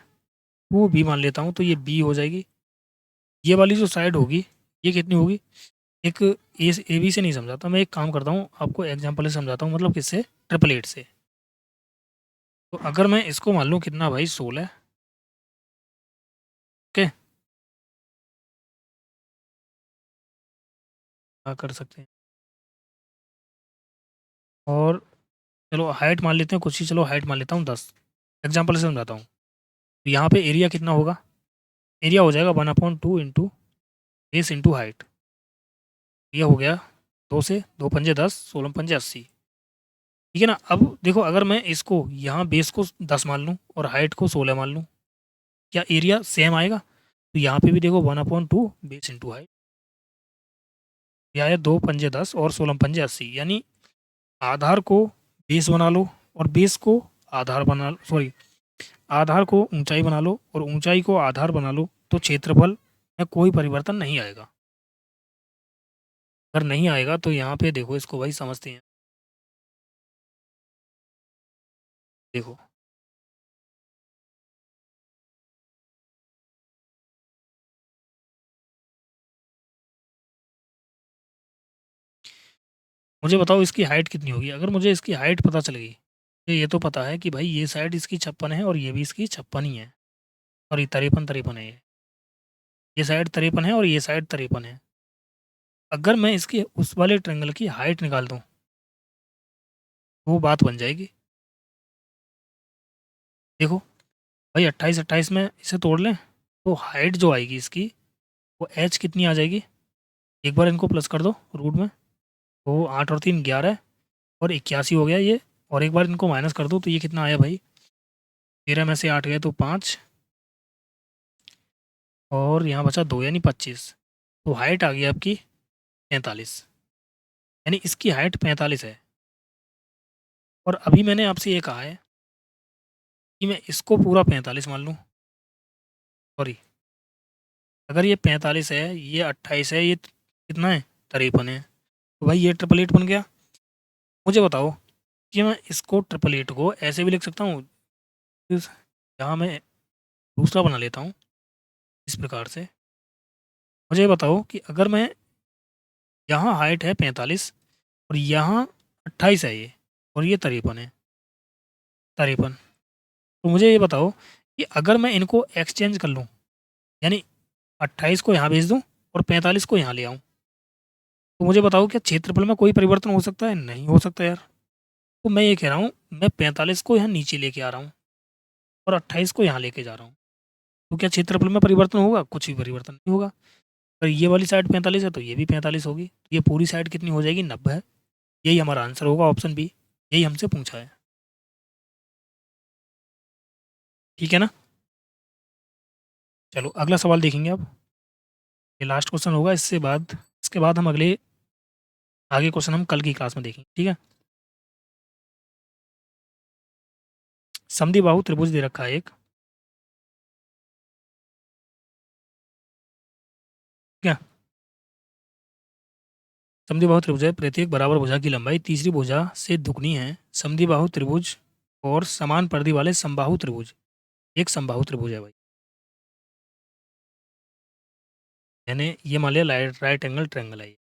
2b मान लेता हूँ, तो ये b हो जाएगी। ये वाली जो साइड होगी ये कितनी होगी, एक ए बी से नहीं समझाता मैं, एक काम करता हूँ आपको एग्जाम्पल से समझाता हूँ, मतलब किससे, ट्रिपल एट से। तो अगर मैं इसको मान लूँ कितना भाई, 16। ओके, क्या कर सकते हैं, और चलो हाइट मान लेते हैं कुछ ही, चलो हाइट मान लेता हूँ 10। एग्जाम्पल से समझाता हूँ, तो यहाँ पे एरिया कितना होगा, एरिया हो जाएगा 1/2 इंटू बेस इंटू हाइट। ये हो गया, 2 से 2 पंजे 10, 16 पंजे 80। ठीक है ना। अब देखो, अगर मैं इसको यहाँ बेस को 10 मान लूँ और हाइट को 16 मान लूँ, क्या एरिया सेम आएगा। तो यहाँ पे भी देखो 1/2 बेस इंटू हाइट, यह है 2 पंजे 10 और 16 पंजे 80, यानी आधार को बेस बना लो और बेस को आधार बना लो, सॉरी, आधार को ऊंचाई बना लो और ऊंचाई को आधार बना लो, तो क्षेत्रफल में कोई परिवर्तन नहीं आएगा। अगर नहीं आएगा तो यहाँ पे देखो, इसको भाई समझते हैं, देखो। मुझे बताओ इसकी हाइट कितनी होगी। अगर मुझे इसकी हाइट पता चल गई, तो ये तो पता है कि भाई ये साइड इसकी 56 है और ये भी इसकी 56 ही है, और ये 53 है, ये साइड 53 है और ये साइड 53 है। अगर मैं इसकी उस वाले ट्रायंगल की हाइट निकाल दूँ, तो वो बात बन जाएगी। देखो भाई 28 में इसे तोड़ लें, तो हाइट जो आएगी इसकी, वो एच कितनी आ जाएगी। एक बार इनको प्लस कर दो रूट में, तो 8 और 3 11 और 81 हो गया ये। और एक बार इनको माइनस कर दो तो ये कितना आया भाई, 13 में से 8 गए तो 5, और यहाँ बचा 2 यानी 25। तो हाइट आ गई आपकी 45, यानी इसकी हाइट 45 है। और अभी मैंने आपसे ये कहा है कि मैं इसको पूरा 45 मान लूँ। सॉरी, अगर ये 45 है, ये 28 है, ये कितना है 53 है, तो भाई ये 888 बन गया। मुझे बताओ कि मैं इसको 888 को ऐसे भी लिख सकता हूँ, यहाँ मैं दूसरा बना लेता हूँ इस प्रकार से। मुझे ये बताओ कि अगर मैं यहाँ हाइट है 45 और यहाँ 28 है ये, और ये 53 है, 53, तो मुझे ये बताओ कि अगर मैं इनको एक्सचेंज कर लूँ, यानी 28 को यहाँ भेज दूँ और 45 को यहाँ ले आऊँ, तो मुझे बताओ क्या क्षेत्रफल में कोई परिवर्तन हो सकता है? नहीं हो सकता यार। तो मैं ये कह रहा हूँ, मैं 45 को यहाँ नीचे लेके आ रहा हूँ और 28 को यहाँ लेके जा रहा हूँ, तो क्या क्षेत्रफल में परिवर्तन होगा? कुछ भी परिवर्तन नहीं होगा। अगर ये वाली साइड 45 है तो ये भी 45 होगी, तो ये पूरी साइड कितनी हो जाएगी? 90 है। यही हमारा आंसर होगा, ऑप्शन बी। यही हमसे पूछा है, ठीक है ना। चलो अगला सवाल देखेंगे अब। ये लास्ट क्वेश्चन होगा, इसके बाद हम आगे क्वेश्चन हम कल की क्लास में देखेंगे, ठीक है। समद्विबाहु त्रिभुज दे रखा है एक, ठीक है। समद्विबाहु त्रिभुज है, प्रत्येक बराबर भुजा की लंबाई तीसरी भुजा से दुगनी है। समद्विबाहु त्रिभुज और समान परिधि वाले समबाहु त्रिभुज एक समबाहु त्रिभुज है भाई। यानी ये मान लिया राइट एंगल ट्रायंगल है ये।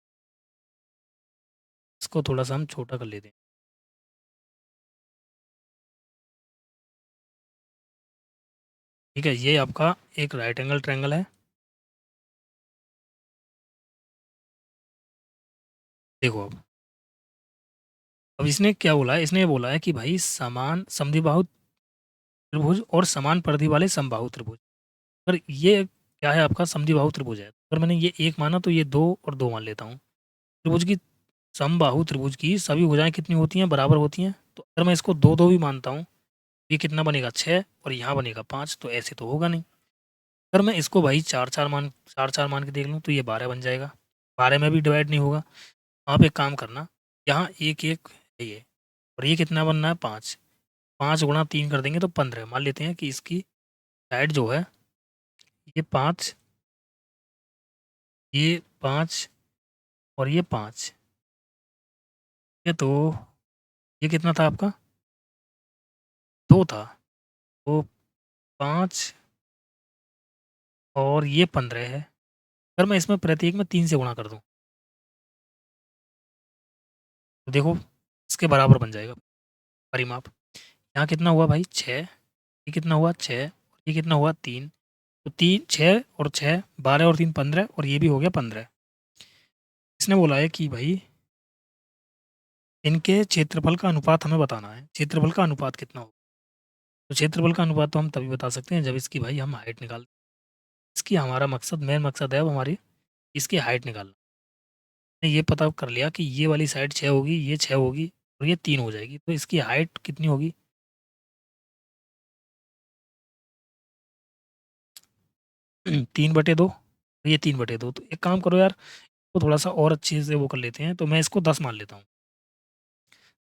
इसको थोड़ा सा हम छोटा कर लेते हैं, ठीक है। ये आपका एक राइट एंगल ट्रायंगल है। देखो अब इसने क्या बोला है, इसने ये बोला है कि भाई समान समद्विबाहु त्रिभुज और समान परिधि वाले समबाहु त्रिभुज। पर ये क्या है, आपका समद्विबाहु त्रिभुज है। अगर मैंने ये एक माना तो ये दो और दो मान लेता हूँ। त्रिभुज की समबाहु त्रिभुज की सभी भुजाएं कितनी होती हैं? बराबर होती हैं। तो अगर मैं इसको दो दो भी मानता हूँ, ये कितना बनेगा? 6, और यहाँ बनेगा 5। तो ऐसे तो होगा नहीं। अगर मैं इसको भाई चार चार मान के देख लूँ तो ये 12 बन जाएगा। 12 में भी डिवाइड नहीं होगा। आप एक काम करना, यहाँ एक एक है ये, और ये कितना बनना है? 5। 5 गुणा 3 कर देंगे तो 15। मान लेते हैं कि इसकी साइड जो है ये 5, ये 5 और ये 5, ये तो ये कितना था आपका? 2 था। तो 5 और ये 15 है। अगर मैं इसमें प्रत्येक में 3 से गुणा कर दूँ, तो देखो इसके बराबर बन जाएगा परिमाप। यहाँ कितना हुआ भाई? 6, ये कितना हुआ? 6, और ये कितना हुआ? 3। तो 3 6 और 6 12 और 3 15, और ये भी हो गया 15। इसने बोला है कि भाई इनके क्षेत्रफल का अनुपात हमें बताना है। क्षेत्रफल का अनुपात कितना होगा? तो क्षेत्रफल का अनुपात तो हम तभी बता सकते हैं जब इसकी भाई हम हाइट निकाल। इसकी हमारा मकसद, मेन मकसद है अब हमारी इसकी हाइट निकालना। ने ये पता कर लिया कि ये वाली साइड 6 होगी, ये 6 होगी और ये 3 हो जाएगी। तो इसकी हाइट कितनी होगी? 3/2, ये 3/2। तो एक काम करो यार, तो थोड़ा सा और अच्छे से वो कर लेते हैं। तो मैं इसको 10 मान लेता हूँ।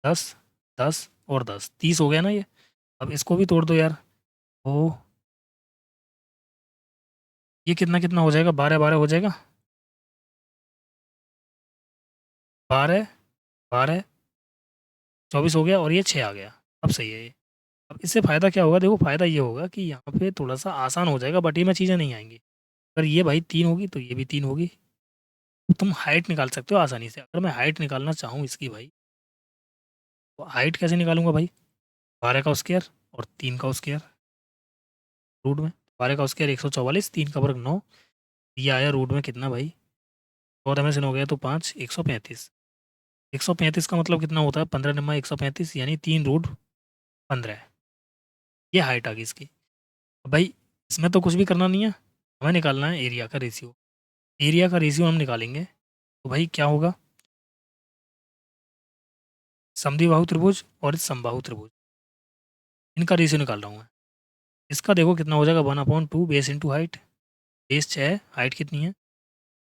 10, 10 और 10, 30 हो गया ना ये। अब इसको भी तोड़ दो यार। तो ये कितना कितना हो जाएगा? 12 12 हो जाएगा। 12 12 24 हो गया, और ये 6 आ गया। अब सही है ये। अब इससे फ़ायदा क्या होगा? देखो फ़ायदा ये होगा कि यहाँ पे थोड़ा सा आसान हो जाएगा, बटी में चीज़ें नहीं आएंगी। अगर ये भाई 3 होगी तो ये भी 3 होगी। तुम हाइट निकाल सकते हो आसानी से। अगर मैं हाइट निकालना चाहूँ इसकी भाई, तो हाइट कैसे निकालूंगा भाई? 12 का स्क्वायर और 3 का स्क्वायर रूट में। 12 का स्क्वायर 144, 3 का वर्ग 9। ये आया रूट में कितना भाई? और एम हो गया तो 5, 135। 135 का मतलब कितना होता है? 15 नंबर 135, यानी 3√15। ये हाइट आ गई इसकी। अब भाई इसमें तो कुछ भी करना नहीं है, हमें निकालना है एरिया का रेशियो। एरिया का रेशियो हम निकालेंगे तो भाई क्या होगा? समद्विबाहु त्रिभुज और इस समबाहु त्रिभुज, इनका रेशियो निकाल रहा हूँ मैं। इसका देखो कितना हो जाएगा, 1/2 base into height. Base 6, height कितनी है?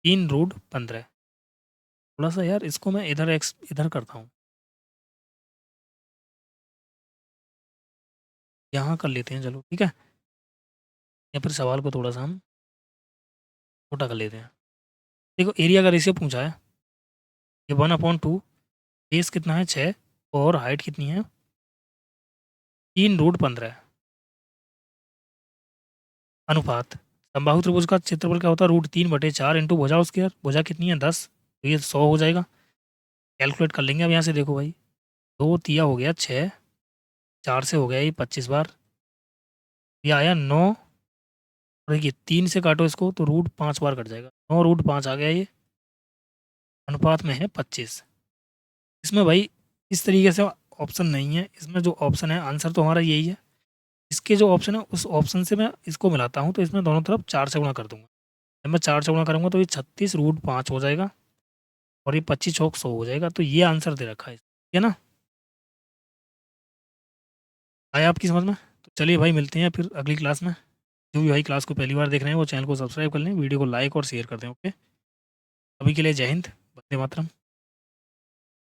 3√15। थोड़ा सा यार इसको मैं इधर करता हूँ, यहाँ कर लेते हैं, चलो ठीक है। या फिर सवाल को थोड़ा सा हम छोटा कर लेते हैं। देखो एरिया का रेशियो पूछा है, ये 1/2, बेस कितना है 6, और हाइट कितनी है 3√15। अनुपात समबाहु त्रिभुज का क्षेत्रफल क्या होता है? √3/4 इंटू भुजा स्क्वायर। भुजा कितनी है 10, तो ये 100 हो जाएगा। कैलकुलेट कर लेंगे अब यहाँ से। देखो भाई, 2 तिया हो गया 6, 4 से हो गया ये 25 बार, ये आया 9। और देखिए 3 से काटो इसको तो √5 बार कट जाएगा, 9√5 आ गया ये। अनुपात में है 25। इसमें भाई इस तरीके से ऑप्शन नहीं है, इसमें जो ऑप्शन है आंसर तो हमारा यही है। इसके जो ऑप्शन है उस ऑप्शन से मैं इसको मिलाता हूँ, तो इसमें दोनों तरफ 4 से गुणा कर दूंगा। जब मैं 4 से गुणा करूँगा तो ये 36√5 हो जाएगा, और ये 25 चौक 100 हो जाएगा। तो ये आंसर दे रखा है, ठीक है ना? आया आपकी समझ में? तो चलिए भाई, मिलते हैं फिर अगली क्लास में। जो भी भाई क्लास को पहली बार देख रहे हैं वो चैनल को सब्सक्राइब कर लें, वीडियो को लाइक और शेयर कर दें। ओके, अभी के लिए जय हिंद, वंदे मातरम।